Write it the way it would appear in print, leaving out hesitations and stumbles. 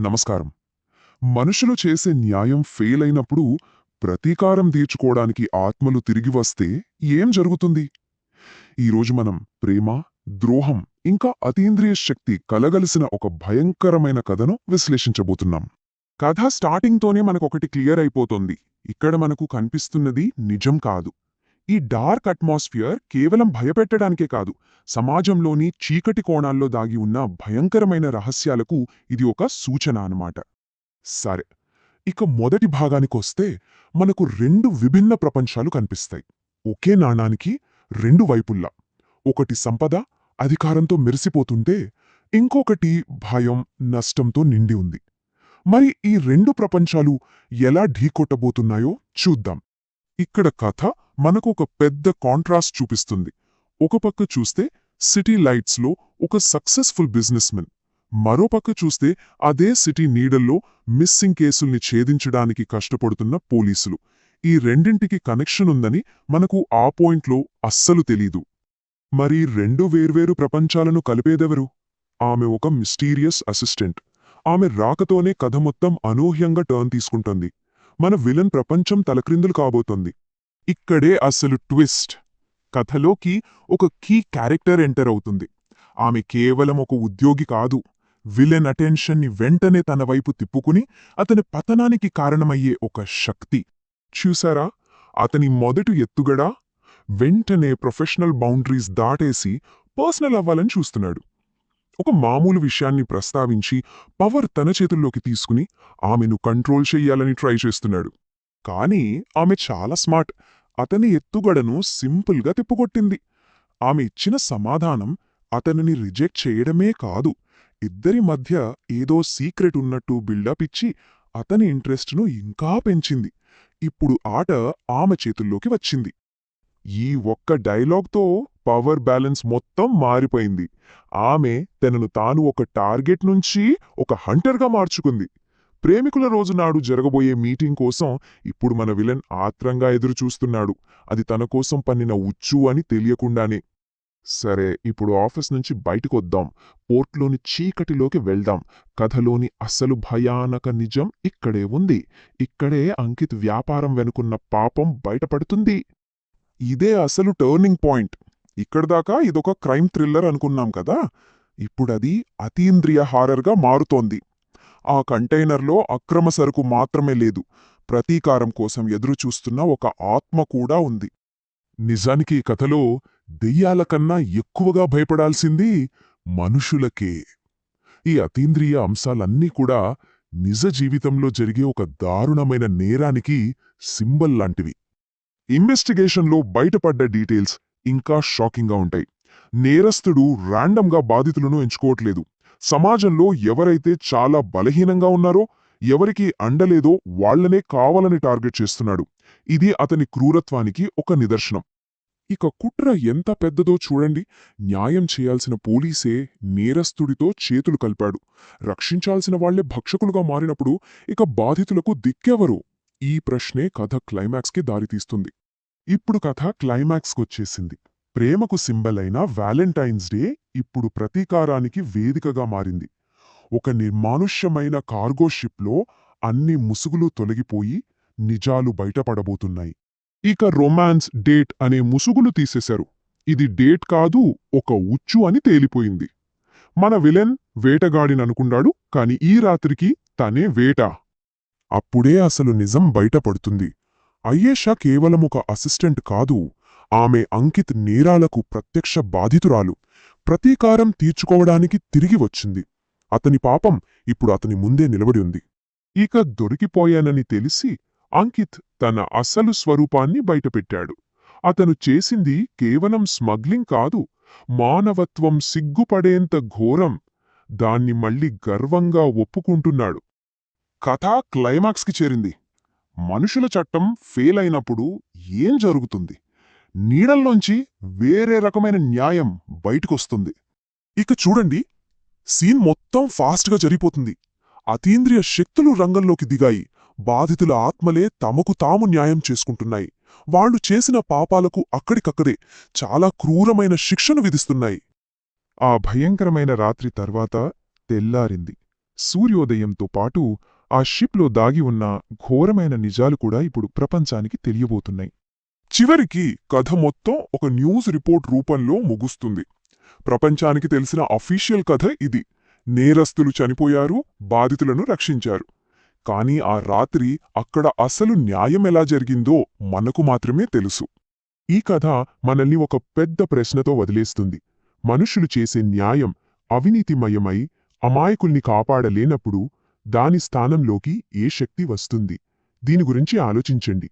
నమస్కారం. మనుషులు చేసే న్యాయం ఫెయిల్ అయినప్పుడు ప్రతీకారం తీర్చుకోవడానికి ఆత్మలు తిరిగి వస్తే ఏం జరుగుతుంది? ఈరోజు మనం ప్రేమ, ద్రోహం ఇంకా అతీంద్రియ శక్తి కలగలిసిన ఒక భయంకరమైన కథను విశ్లేషించబోతున్నాం. కథ స్టార్టింగ్తోనే మనకొకటి క్లియర్ అయిపోతుంది. ఇక్కడ మనకు కనిపిస్తున్నది నిజం కాదు. ఈ డార్క్ అట్మాస్ఫియర్ కేవలం భయపెట్టడానికే కాదు, సమాజంలోని చీకటి కోణాల్లో దాగి ఉన్న భయంకరమైన రహస్యాలకు ఇది ఒక సూచన అన్నమాట. సరే, ఇక మొదటి భాగానికొస్తే మనకు రెండు విభిన్న ప్రపంచాలు కనిపిస్తాయి. ఒకే నాణానికి రెండు వైపుల్లా. ఒకటి సంపద, అధికారంతో మెరిసిపోతుంటే ఇంకొకటి భయం, నష్టంతో నిండి ఉంది. మరి ఈ రెండు ప్రపంచాలు ఎలా ఢీకొట్టబోతున్నాయో చూద్దాం. ఇక్కడ కథ మనకు ఒక పెద్ద కాంట్రాస్ట్ చూపిస్తుంది. ఒక పక్క చూస్తే సిటీ లైట్స్లో ఒక సక్సెస్ఫుల్ బిజినెస్మెన్, మరోపక్క చూస్తే అదే సిటీ నీడల్లో మిస్సింగ్ కేసుల్ని ఛేదించడానికి కష్టపడుతున్న పోలీసులు. ఈ రెండింటికి కనెక్షన్ ఉందని మనకు ఆ పాయింట్లో అస్సలు తెలీదు. మరి రెండు వేర్వేరు ప్రపంచాలను కలిపేదెవరు? ఆమె ఒక మిస్టీరియస్ అసిస్టెంట్. ఆమె రాకతోనే కథ మొత్తం అనూహ్యంగా టర్న్ తీసుకుంటుంది. మన విలన్ ప్రపంచం తలక్రిందులు కాబోతోంది. ఇక్కడే అసలు ట్విస్ట్. కథలోకి ఒక కీ క్యారెక్టర్ ఎంటర్ అవుతుంది. ఆమె కేవలం ఒక ఉద్యోగి కాదు, విలన్ అటెన్షన్ని వెంటనే తన వైపు తిప్పుకుని అతని పతనానికి కారణమయ్యే ఒక శక్తి. చూసారా, అతని మొదటి ఎత్తుగడ వెంటనే ప్రొఫెషనల్ బౌండరీస్ దాటేసి పర్సనల్ అవ్వాలని చూస్తున్నాడు. ఒక మామూలు విషయాన్ని ప్రస్తావించి పవర్ తన చేతుల్లోకి తీసుకుని ఆమెను కంట్రోల్ చెయ్యాలని ట్రై చేస్తున్నాడు. కానీ ఆమె చాలా స్మార్ట్. అతని ఎత్తుగడను సింపుల్గా తిప్పుకొట్టింది. ఆమె ఇచ్చిన సమాధానం అతనిని రిజెక్ట్ చేయడమే కాదు, ఇద్దరి మధ్య ఏదో సీక్రెట్ ఉన్నట్టు బిల్డప్ ఇచ్చి అతని ఇంట్రెస్ట్ను ఇంకా పెంచింది. ఇప్పుడు ఆట ఆమె చేతుల్లోకి వచ్చింది. ఈ ఒక్క డైలాగ్తో పవర్ బ్యాలెన్స్ మొత్తం మారిపోయింది. ఆమె తనను తాను ఒక టార్గెట్ నుంచి ఒక హంటర్గా మార్చుకుంది. ప్రేమికుల రోజునాడు జరగబోయే మీటింగ్ కోసం ఇప్పుడు మన విలన్ ఆత్రంగా ఎదురుచూస్తున్నాడు. అది తన కోసం పన్నిన ఉచ్చు అని తెలియకుండానే. సరే, ఇప్పుడు ఆఫీస్ నుంచి బయటకొద్దాం, పోర్ట్లోని చీకటిలోకి వెళ్దాం. కథలోని అసలు భయానక నిజం ఇక్కడే ఉంది. ఇక్కడే అంకిత్ వ్యాపారం వెనుకున్న పాపం బయటపడుతుంది. ఇదే అసలు టర్నింగ్ పాయింట్. ఇక్కడదాకా ఇదొక క్రైమ్ థ్రిల్లర్ అనుకున్నాం కదా, ఇప్పుడది అతీంద్రియ హారర్గా మారుతోంది. ఆ కంటైనర్లో అక్రమ సరుకు మాత్రమే లేదు, ప్రతీకారం కోసం ఎదురుచూస్తున్న ఒక ఆత్మ కూడా ఉంది. నిజానికి ఈ కథలో దెయ్యాల కన్నా ఎక్కువగా భయపడాల్సింది మనుషులకే. ఈ అతీంద్రియ అంశాలన్నీ కూడా నిజ జీవితంలో జరిగే ఒక దారుణమైన నేరానికి సింబల్ లాంటివి. ఇన్వెస్టిగేషన్లో బయటపడ్డ డీటెయిల్స్ ఇంకా షాకింగ్గా ఉంటాయి. నేరస్తుడు ర్యాండమ్గా బాధితులను ఎంచుకోవట్లేదు. సమాజంలో ఎవరైతే చాలా బలహీనంగా ఉన్నారో, ఎవరికి అండలేదో వాళ్లనే కావాలని టార్గెట్ చేస్తున్నాడు. ఇది అతని క్రూరత్వానికి ఒక నిదర్శనం. ఇక కుట్ర ఎంత పెద్దదో చూడండి. న్యాయం చేయాల్సిన పోలీసే నేరస్తుడితో చేతులు కలిపాడు. రక్షించాల్సిన వాళ్లే భక్షకులుగా మారినప్పుడు ఇక బాధితులకు దిక్కెవరు? ఈ ప్రశ్నే కథ క్లైమాక్స్కి దారితీస్తుంది. ఇప్పుడు కథ క్లైమాక్స్కొచ్చేసింది. ప్రేమకు సింబల్ అయిన వ్యాలంటైన్స్ డే ఇప్పుడు ప్రతీకారానికి వేదికగా మారింది. ఒక నిర్మానుష్యమైన కార్గో షిప్లో అన్ని ముసుగులు తొలగిపోయి నిజాలు బయటపడబోతున్నాయి. ఇక రొమాన్స్, డేట్ అనే ముసుగులు తీసేశారు. ఇది డేట్ కాదు, ఒక ఉచ్చు అని తేలిపోయింది. మన విలన్ వేటగాడిననుకున్నాడు, కాని ఈ రాత్రికి తనే వేట. అప్పుడే అసలు నిజం బయటపడుతుంది. అయేషా కేవలం ఒక అసిస్టెంట్ కాదు, ఆమె అంకిత్ నేరాలకు ప్రత్యక్ష బాధితురాలు. ప్రతీకారం తీర్చుకోవడానికి తిరిగి వచ్చింది. అతని పాపం ఇప్పుడు అతని ముందే నిలబడి ఉంది. ఇక దొరికిపోయానని తెలిసి అంకిత్ తన అసలు స్వరూపాన్ని బయటపెట్టాడు. అతను చేసింది కేవలం స్మగ్లింగ్ కాదు, మానవత్వం సిగ్గుపడేంత ఘోరం. దాన్ని మళ్ళీ గర్వంగా ఒప్పుకుంటున్నాడు. కథ క్లైమాక్స్కి చేరింది. మనుషుల చట్టం ఫెయిల్ అయినప్పుడు ఏం జరుగుతుంది? నీడల్లోంచి వేరే రకమైన న్యాయం బయటకొస్తుంది. ఇక చూడండి, సీన్ మొత్తం ఫాస్ట్గా జరిగిపోతుంది. అతీంద్రియ శక్తులు రంగంలోకి దిగాయి. బాధితుల ఆత్మలే తమకు తాము న్యాయం చేసుకుంటున్నాయి. వాళ్లు చేసిన పాపాలకు అక్కడికక్కడే చాలా క్రూరమైన శిక్షను విధిస్తున్నాయి. ఆ భయంకరమైన రాత్రి తర్వాత తెల్లారింది. సూర్యోదయంతో పాటు ఆ షిప్లో దాగి ఉన్న ఘోరమైన నిజాలు కూడా ఇప్పుడు ప్రపంచానికి తెలియబోతున్నాయి. చివరికి కథ మొత్తం ఒక న్యూస్ రిపోర్ట్ రూపంలో ముగుస్తుంది. ప్రపంచానికి తెలిసిన అఫీషియల్ కథ ఇది. నేరస్తులు చనిపోయారు, బాధితులను రక్షించారు. కానీ ఆ రాత్రి అక్కడ అసలు న్యాయమెలా జరిగిందో మనకు మాత్రమే తెలుసు. ఈ కథ మనల్ని ఒక పెద్ద ప్రశ్నతో వదిలేస్తుంది. మనుషులు చేసే న్యాయం అవినీతిమయమై అమాయకుల్ని కాపాడలేనప్పుడు దాని స్థానంలోకి ఏ శక్తి వస్తుంది? దీని గురించి ఆలోచించండి.